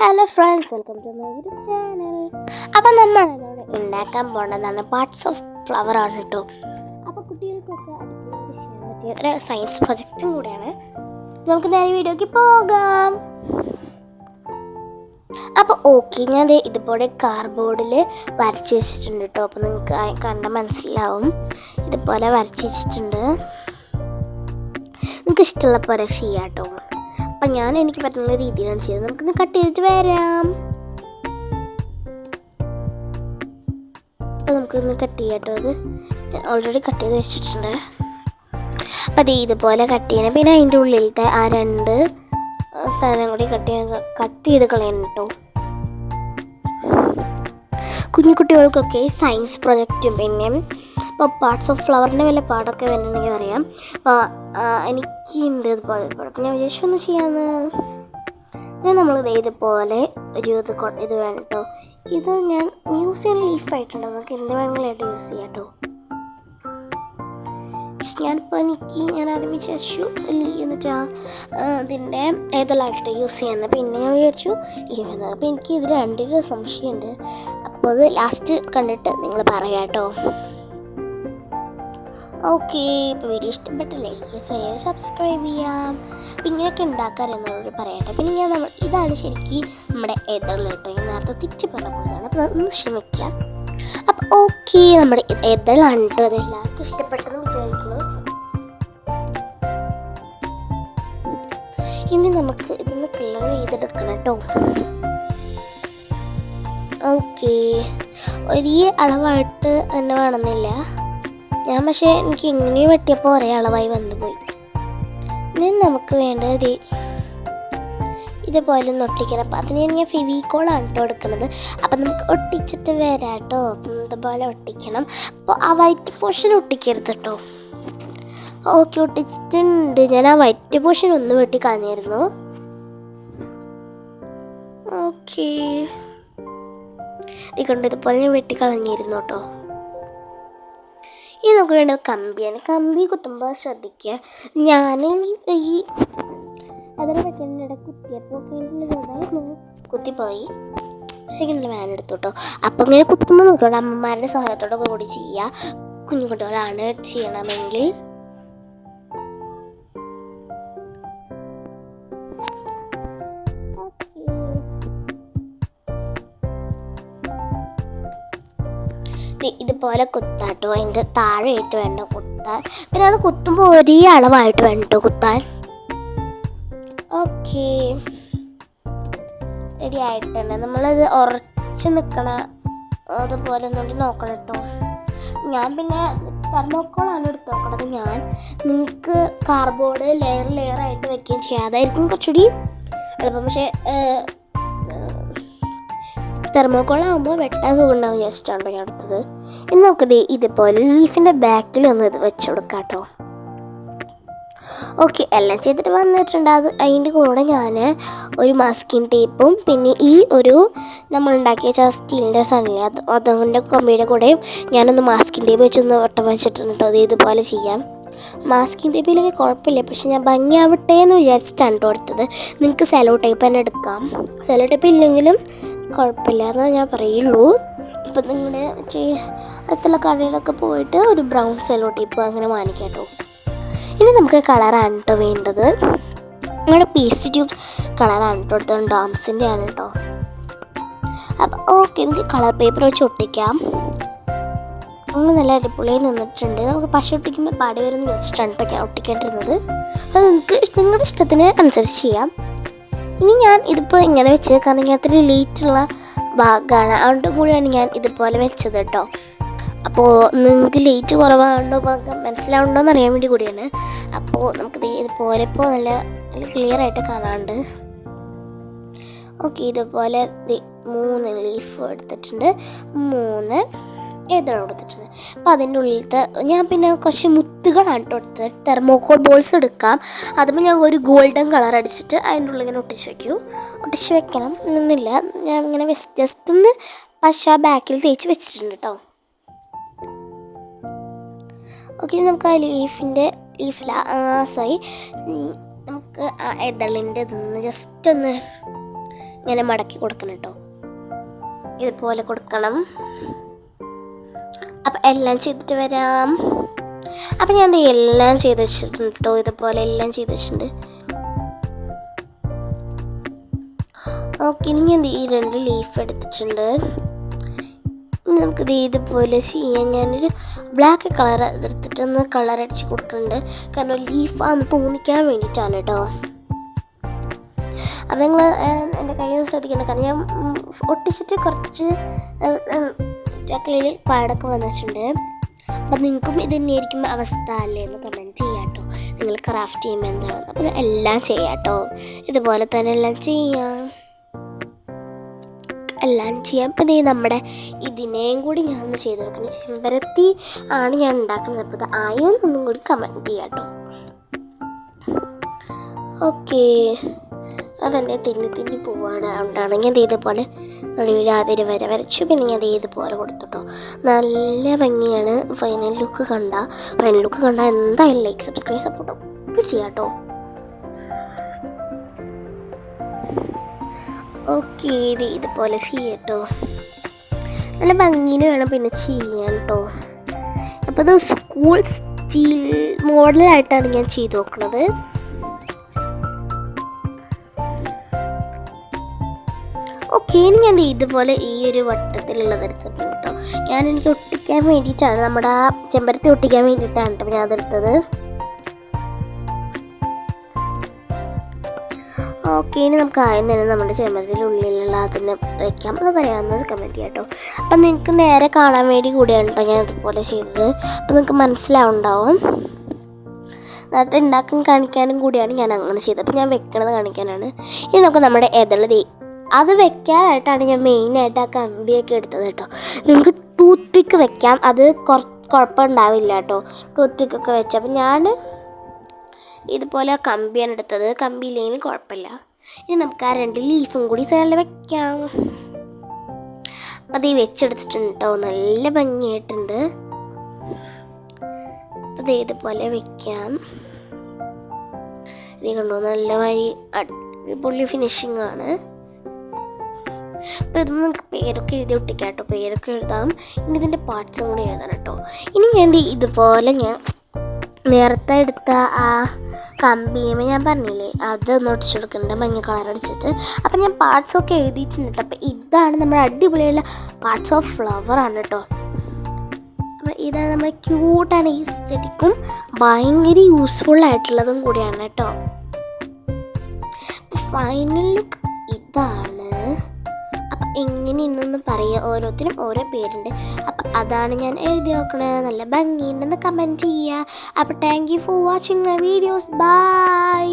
Hello friends, welcome to my YouTube channel. അപ്പം നമ്മൾ ഇവിടെ ഉണ്ടാക്കാൻ പോകേണ്ടതാണ് പാർട്സ് ഓഫ് ഫ്ലവർ ആണ് കേട്ടോ. അപ്പോൾ കുട്ടികൾക്കൊക്കെ അടിപൊളിയായിട്ട് ചെയ്യാൻ പറ്റിയ ഒരു സയൻസ് പ്രൊജക്റ്റും കൂടെയാണ്. നമുക്ക് നേരെ വീഡിയോയ്ക്ക് പോകാം. അപ്പോൾ ഓക്കെ, ഞാൻ ഇതുപോലെ കാർഡ്ബോർഡിൽ വരച്ച് വെച്ചിട്ടുണ്ട് കേട്ടോ. അപ്പോൾ നിങ്ങൾക്ക് കണ്ടാൽ മനസ്സിലാവും. ഇതുപോലെ വരച്ച് വെച്ചിട്ടുണ്ട്. നിങ്ങൾക്ക് ഇഷ്ടമുള്ള പോലെ ചെയ്യാം കേട്ടോ. അപ്പം ഞാൻ എനിക്ക് പറ്റുന്ന രീതിയിലാണ് ചെയ്തത്. നമുക്കിന്ന് കട്ട് ചെയ്തിട്ട് വരാം. അപ്പോൾ നമുക്കിന്ന് കട്ട് ചെയ്യാം കേട്ടോ. അത് ഞാൻ ഓൾറെഡി കട്ട് ചെയ്ത് വെച്ചിട്ടുണ്ട്. അപ്പം അത് ഇതുപോലെ കട്ട് ചെയ്യണം. പിന്നെ അതിൻ്റെ ഉള്ളിലത്തെ ആ രണ്ട് സാധനം കൂടി കട്ട് ചെയ്ത് കളയണം കേട്ടോ. കുഞ്ഞു കുട്ടികൾക്കൊക്കെ സയൻസ് പ്രൊജക്റ്റും പിന്നെ ഇപ്പോൾ പാർട്സ് ഓഫ് ഫ്ലവറിൻ്റെ വല്ല പാടൊക്കെ വരണമെങ്കിൽ അറിയാം. അപ്പോൾ എനിക്കുണ്ട് ഇതുപോലെ പാടം. അപ്പോൾ ഞാൻ വിചാരിച്ചൊന്ന് ചെയ്യാമെന്ന്. നമ്മളിത് ഇതുപോലെ ഒരു ഇത് വേണം കേട്ടോ. ഇത് ഞാൻ യൂസ് ചെയ്യുന്ന ലീഫായിട്ടുണ്ട്. നമുക്ക് എന്ത് വേണമെങ്കിലും യൂസ് ചെയ്യാം കേട്ടോ. ഞാൻ ആദ്യം വിചാരിച്ചു എന്നിട്ട് അതിൻ്റെ ഏതെല്ലാമായിട്ട് യൂസ് ചെയ്യുന്നത്. പിന്നെ ഞാൻ വിചാരിച്ചു ലീവ്. അപ്പോൾ എനിക്ക് ഇത് രണ്ടിൻ്റെ സംശയമുണ്ട്. അപ്പോൾ അത് ലാസ്റ്റ് കണ്ടിട്ട് നിങ്ങൾ പറയാം കേട്ടോ. ഓക്കെ, ഇപ്പോൾ വീഡിയോ ഇഷ്ടപ്പെട്ട ലൈക്ക് ചെയ്യുക, സബ്സ്ക്രൈബ് ചെയ്യാം. അപ്പം ഇങ്ങനെയൊക്കെ ഉണ്ടാക്കാറെന്നോട് പറയട്ടെ. പിന്നെ ഇതാണ് ശരിക്കും നമ്മുടെ എതൾ കേട്ടോ. ഞാൻ നേരത്തെ തിരിച്ച് പറഞ്ഞതാണ്. അപ്പോൾ അതൊന്ന് ക്ഷമിക്കാം. അപ്പം ഓക്കെ, നമ്മുടെ എതളാണ് കേട്ടോ. അത് എല്ലാവർക്കും ഇഷ്ടപ്പെട്ടെന്ന് വിചാരിക്കുന്നു. ഇനി നമുക്ക് ഇതൊന്ന് കളർ ചെയ്തെടുക്കണം കേട്ടോ. ഓക്കെ, ഒരേ അളവായിട്ട് തന്നെ വേണമെന്നില്ല. ഞാൻ പക്ഷേ എനിക്ക് ഇങ്ങനെ വെട്ടിയപ്പോൾ ഒരേ അളവായി വന്നുപോയി. ഇനി നമുക്ക് വേണ്ടത് ഇതുപോലെ ഒന്ന് ഒട്ടിക്കണം. അപ്പം അതിന് ഞാൻ ഫെവിക്കോളാണ് കേട്ടോ എടുക്കുന്നത്. അപ്പം നമുക്ക് ഒട്ടിച്ചിട്ട് വരാം കേട്ടോ. അപ്പം ഇതുപോലെ ഒട്ടിക്കണം. അപ്പോൾ ആ വൈറ്റ് പോർഷൻ ഒട്ടിക്കരുത് കേട്ടോ. ഓക്കെ, ഒട്ടിച്ചിട്ടുണ്ട്. ഞാൻ ആ വൈറ്റ് പോർഷൻ ഒന്ന് വെട്ടി കളഞ്ഞിരുന്നു. ഓക്കെ, ഇതുകൊണ്ട് ഇതുപോലെ ഞാൻ വെട്ടി കളഞ്ഞിരുന്നു കേട്ടോ. ഇനി നമുക്ക് വേണ്ടത് കമ്പിയാണ്. കമ്പി കുത്തുമ്പോൾ ശ്രദ്ധിക്കുക. ഞാൻ ഈ അതിനെ വെക്കുന്നതിനിടെ കുത്തിയപ്പോൾ കുത്തിപ്പോയി. ശരിക്കും നല്ല വേന എടുത്തു കേട്ടോ. അപ്പം ഇങ്ങനെ കുത്തുമ്പോൾ നോക്കിയോട്ടെ, അമ്മമാരുടെ സഹായത്തോടൊക്കെ കൂടി ചെയ്യുക. കുഞ്ഞു കുട്ടികളാണ് ചെയ്യണമെങ്കിൽ. ഇതുപോലെ കുത്താട്ടോ. അതിൻ്റെ താഴെയായിട്ട് വേണ്ട കുത്താൻ. പിന്നെ അത് കുത്തുമ്പോൾ ഒരേ അളവായിട്ട് വേണ്ട കുത്താൻ. ഓക്കെ, റെഡി ആയിട്ടുണ്ട്. നമ്മളത് ഉറച്ച് നിൽക്കണ അതുപോലെ ഒന്നുകൂടി നോക്കണം കേട്ടോ. ഞാൻ പിന്നെ തെർമോക്കോളാണ് എടുത്ത് നോക്കണത്. നിങ്ങൾക്ക് കാർഡ്ബോർഡ് ലെയറായിട്ട് വെക്കുകയും ചെയ്യാം. അതായിരിക്കും കുറച്ചുകൂടി എളുപ്പം. പക്ഷേ തെർമോക്കോളാകുമ്പോൾ വെട്ടാൻ സുഖം ഉണ്ടാവും. ജസ്റ്റാണ് ഞാൻ എടുത്തത്. ഇനി നമുക്കിത് ഇതുപോലെ ലീഫിൻ്റെ ബാക്കിൽ ഒന്ന് ഇത് വെച്ച് കൊടുക്കാം കേട്ടോ. ഓക്കെ, എല്ലാം ചെയ്തിട്ട് വന്നിട്ടുണ്ട്. അതിൻ്റെ കൂടെ ഞാൻ ഒരു മാസ്കിങ് ടേപ്പും പിന്നെ ഈ ഒരു നമ്മളുണ്ടാക്കിയ സ്റ്റീലിൻ്റെ സാധനമില്ല അതുകൊണ്ട് കമ്പിയുടെ കൂടെയും ഞാനൊന്ന് മാസ്കിങ് ടേപ്പ് വെച്ചൊന്ന് വട്ടം വെച്ചിട്ടുണ്ട് കേട്ടോ. അത് ഇതുപോലെ ചെയ്യാം. മാസ്കിങ് ടേപ്പില്ലെങ്കിൽ കുഴപ്പമില്ല, പക്ഷെ ഞാൻ ഭംഗിയാവട്ടെ എന്ന് വിചാരിച്ചിട്ടാണ് കൊടുത്തത്. നിങ്ങൾക്ക് സെലോ ടേപ്പ് തന്നെ എടുക്കാം. സെലോ ടേപ്പ് ഇല്ലെങ്കിലും കുഴപ്പമില്ല എന്ന് ഞാൻ പറയുള്ളൂ. ഇപ്പം നിങ്ങളുടെ അടുത്തുള്ള കടയിലൊക്കെ പോയിട്ട് ഒരു ബ്രൗൺ സെലോ ടേപ്പ് അങ്ങനെ വാങ്ങിക്കാം കേട്ടോ. ഇനി നമുക്ക് കളറാണ് കേട്ടോ വേണ്ടത്. നമ്മുടെ പേസ്റ്റ് ട്യൂബ്സ് കളറാണ് കേട്ടോ എടുത്തത്. ഡോംസിൻ്റെ ആണ് കേട്ടോ. അപ്പം ഓക്കെ, എനിക്ക് കളർ പേപ്പർ വെച്ച് ഒട്ടിക്കാം. നമ്മൾ നല്ല അടിപൊളിയായി നിന്നിട്ടുണ്ട്. നമുക്ക് പശ ഒട്ടിക്കുമ്പോൾ പാടി വരുന്ന വെച്ചിട്ടാണ് കേട്ടോ ഞാൻ ഒട്ടിക്കേണ്ടിരുന്നത്. അത് നിങ്ങൾക്ക് നിങ്ങളുടെ ഇഷ്ടത്തിന് അനുസരിച്ച് ചെയ്യാം. ഇനി ഞാൻ ഇതിപ്പോൾ ഇങ്ങനെ വെച്ചത് കാരണം ഇങ്ങനത്തെ ലേറ്റുള്ള ഭാഗമാണ്. അതുകൊണ്ട് കൂടിയാണ് ഞാൻ ഇതുപോലെ വെച്ചത് കേട്ടോ. അപ്പോൾ നിങ്ങൾക്ക് ലേറ്റ് കുറവാണോ മനസ്സിലാവുണ്ടോ എന്ന് അറിയാൻ വേണ്ടി കൂടിയാണ്. അപ്പോൾ നമുക്കിത് ഇതുപോലെ ഇപ്പോൾ നല്ല ക്ലിയർ ആയിട്ട് കാണാറുണ്ട്. ഓക്കെ, ഇതുപോലെ 3 ലീഫ് എടുത്തിട്ടുണ്ട്, 3 എതിർ കൊടുത്തിട്ടുണ്ട്. അപ്പോൾ അതിൻ്റെ ഉള്ളിലത്തെ ഞാൻ പിന്നെ കുറച്ച് മുത്തുകളാണ് കൊടുത്തത്. തെർമോക്കോൾ ബോൾസ് എടുക്കാം. അതുമ്പോൾ ഞാൻ ഒരു ഗോൾഡൻ കളർ അടിച്ചിട്ട് അതിൻ്റെ ഉള്ളിൽ ഇങ്ങനെ ഒട്ടിച്ച് വെക്കണം എന്നില്ല. ഞാൻ ഇങ്ങനെ ജസ്റ്റ് ഒന്ന് പശ ബാക്കിൽ തേച്ച് വെച്ചിട്ടുണ്ട് കേട്ടോ. ഓക്കെ, നമുക്ക് ആ നമുക്ക് ആ എതളിൻ്റെ ഇതൊന്ന് ജസ്റ്റ് ഒന്ന് ഇങ്ങനെ മടക്കി കൊടുക്കണം കേട്ടോ. ഇതുപോലെ കൊടുക്കണം. അപ്പം എല്ലാം ചെയ്തിട്ട് വരാം. അപ്പം ഞാൻ എല്ലാം ചെയ്ത് വെച്ചിട്ടുണ്ട് കേട്ടോ. ഇതുപോലെ എല്ലാം ചെയ്ത് വെച്ചിട്ടുണ്ട്. ഓക്കെ, ഇനി ഞാൻ ഈ 2 ലീഫ് എടുത്തിട്ടുണ്ട്. ഇനി നമുക്കിത് ഇതുപോലെ ചെയ്യാൻ ഞാനൊരു ബ്ലാക്ക് കളർ എടുത്തിട്ടൊന്ന് കളർ അടിച്ച് കൊടുക്കുന്നുണ്ട്. കാരണം ലീഫാന്ന് തോന്നിക്കാൻ വേണ്ടിയിട്ടാണ് കേട്ടോ. അത് നിങ്ങൾ എൻ്റെ കയ്യിൽ ശ്രദ്ധിക്കണം. കാരണം ഞാൻ ഒട്ടിച്ചിട്ട് കുറച്ച് ചക്കയിൽ പാടൊക്കെ വന്നിട്ടുണ്ട്. അപ്പം നിങ്ങൾക്കും ഇത് തന്നെയായിരിക്കും അവസ്ഥ അല്ലേ എന്ന് കമൻറ്റ് ചെയ്യാം കേട്ടോ. നിങ്ങൾ ക്രാഫ്റ്റ് ചെയ്യുമ്പോൾ എന്താണെന്ന്. അപ്പം എല്ലാം ചെയ്യാം കേട്ടോ. ഇതുപോലെ തന്നെ എല്ലാം ചെയ്യാം. അപ്പം നമ്മുടെ ഇതിനെയും കൂടി ഞാൻ ഒന്ന് ചെയ്ത് കൊടുക്കുന്നത്. ചെമ്പരത്തി ആണ് ഞാൻ ഉണ്ടാക്കുന്നത്. അപ്പോൾ ഇത് ആയോന്നൊന്നും കൂടി കമൻറ്റ് ചെയ്യാം കേട്ടോ. ഓക്കേ, അതെന്നെ തിന്നി പോവാണ്. അതുകൊണ്ടാണ് ഞാൻ ഇതേപോലെ നടുവിൽ ആദ്യം വരച്ചു. പിന്നെ ഞാൻ ഇതുപോലെ കൊടുത്തിട്ടോ. നല്ല ഭംഗിയാണ്. ഫൈനൽ ലുക്ക് കണ്ട എന്തായാലും ലൈക്ക്, സബ്സ്ക്രൈബ്, സപ്പോർട്ടോ ഒക്കെ ചെയ്യാം കേട്ടോ. ഓക്കെ, ഇതുപോലെ ചെയ്യാം കേട്ടോ. നല്ല ഭംഗിയിൽ വേണം പിന്നെ ചെയ്യാൻ കേട്ടോ. അപ്പോൾ ഇത് സ്കൂൾ സ്റ്റീൽ മോഡലായിട്ടാണ് ഞാൻ ചെയ്ത് നോക്കുന്നത്. ഓക്കെ, ഇനി ഞാൻ ഇതുപോലെ ഈ ഒരു വട്ടത്തിലുള്ളത് എടുത്തിട്ടുണ്ട് കേട്ടോ. എനിക്ക് ഒട്ടിക്കാൻ വേണ്ടിയിട്ടാണ്, നമ്മുടെ ആ ചെമ്പരത്തി ഒട്ടിക്കാൻ വേണ്ടിയിട്ടാണ് കേട്ടോ ഞാൻ അതെടുത്തത്. ഓക്കെ, ഇനി നമുക്ക് ആദ്യം തന്നെ നമ്മുടെ ചെമ്പരത്തിൻ്റെ ഉള്ളിലുള്ള അതിനെ വയ്ക്കാം. അത് പറയാവുന്നത് കമൻറ്റ് ചെയ്യാം കേട്ടോ. അപ്പം നിങ്ങൾക്ക് നേരെ കാണാൻ വേണ്ടി കൂടിയാണ് കേട്ടോ ഞാൻ ഇതുപോലെ ചെയ്തത്. അപ്പം നിങ്ങൾക്ക് മനസ്സിലാവുണ്ടാവും. നേരത്തെ ഉണ്ടാക്കാൻ കാണിക്കാനും കൂടിയാണ് ഞാൻ അങ്ങനെ ചെയ്തത്. അപ്പം ഞാൻ വെക്കണത് കാണിക്കാനാണ്. ഇനി നമുക്ക് നമ്മുടെ എതള് അത് വെക്കാനായിട്ടാണ് ഞാൻ മെയിനായിട്ട് ആ കമ്പിയൊക്കെ എടുത്തത് കേട്ടോ. നിങ്ങൾക്ക് ടൂത്ത് പിക്ക് വെക്കാം, അത് കുഴപ്പമുണ്ടാവില്ല കേട്ടോ. ടൂത്ത് പിക്കൊക്കെ വെച്ചാൽ. അപ്പം ഞാൻ ഇതുപോലെ കമ്പിയാണ് എടുത്തത്. കമ്പിയില്ലെങ്കിൽ കുഴപ്പമില്ല. ഇനി നമുക്ക് ആ 2 ലീഫും കൂടി സൈഡിൽ വെക്കാം. അപ്പം അത് വെച്ചെടുത്തിട്ടുണ്ട് കേട്ടോ. നല്ല ഭംഗിയായിട്ടുണ്ട്. അപ്പം ഇതുപോലെ വെക്കാം. ഇത് കണ്ടോ, നല്ല മാതിരി അടിപൊളി ഫിനിഷിംഗ് ആണ്. അപ്പോൾ ഇത് നമുക്ക് പേരൊക്കെ എഴുതി ഒട്ടിക്കാം കേട്ടോ. പേരൊക്കെ എഴുതാം. ഇനി ഇതിൻ്റെ പാർട്സും കൂടി എഴുതാം കേട്ടോ. ഇനി ഞാൻ ഇതുപോലെ ഞാൻ നേരത്തെ എടുത്ത ആ കമ്പിയുമ്പോൾ ഞാൻ പറഞ്ഞില്ലേ, അതൊന്ന് ഒട്ടിച്ചു കൊടുക്കുന്നുണ്ട് മഞ്ഞ കളർ അടിച്ചിട്ട്. അപ്പം ഞാൻ പാർട്സൊക്കെ എഴുതിയിട്ടുണ്ട് കേട്ടോ. അപ്പോൾ ഇതാണ് നമ്മുടെ അടിപൊളിയുള്ള പാർട്സ് ഓഫ് ഫ്ലവറാണ് കേട്ടോ. അപ്പോൾ ഇതാണ് നമ്മുടെ ക്യൂട്ടാണ്. ഈ ചെടിക്കും ഭയങ്കര യൂസ്ഫുള്ളായിട്ടുള്ളതും കൂടിയാണ് കേട്ടോ. ഫൈനൽ ലുക്ക് ഇതാണ്. അപ്പം എങ്ങനെയുണ്ടെന്ന് പറയുക. ഓരോരുത്തരും ഓരോ പേരുണ്ട്. അപ്പം അതാണ് ഞാൻ എഴുതി നോക്കണത്. നല്ല ഭംഗിയുണ്ടെന്ന് കമൻറ്റ് ചെയ്യുക. അപ്പോൾ thank you for watching my videos. By.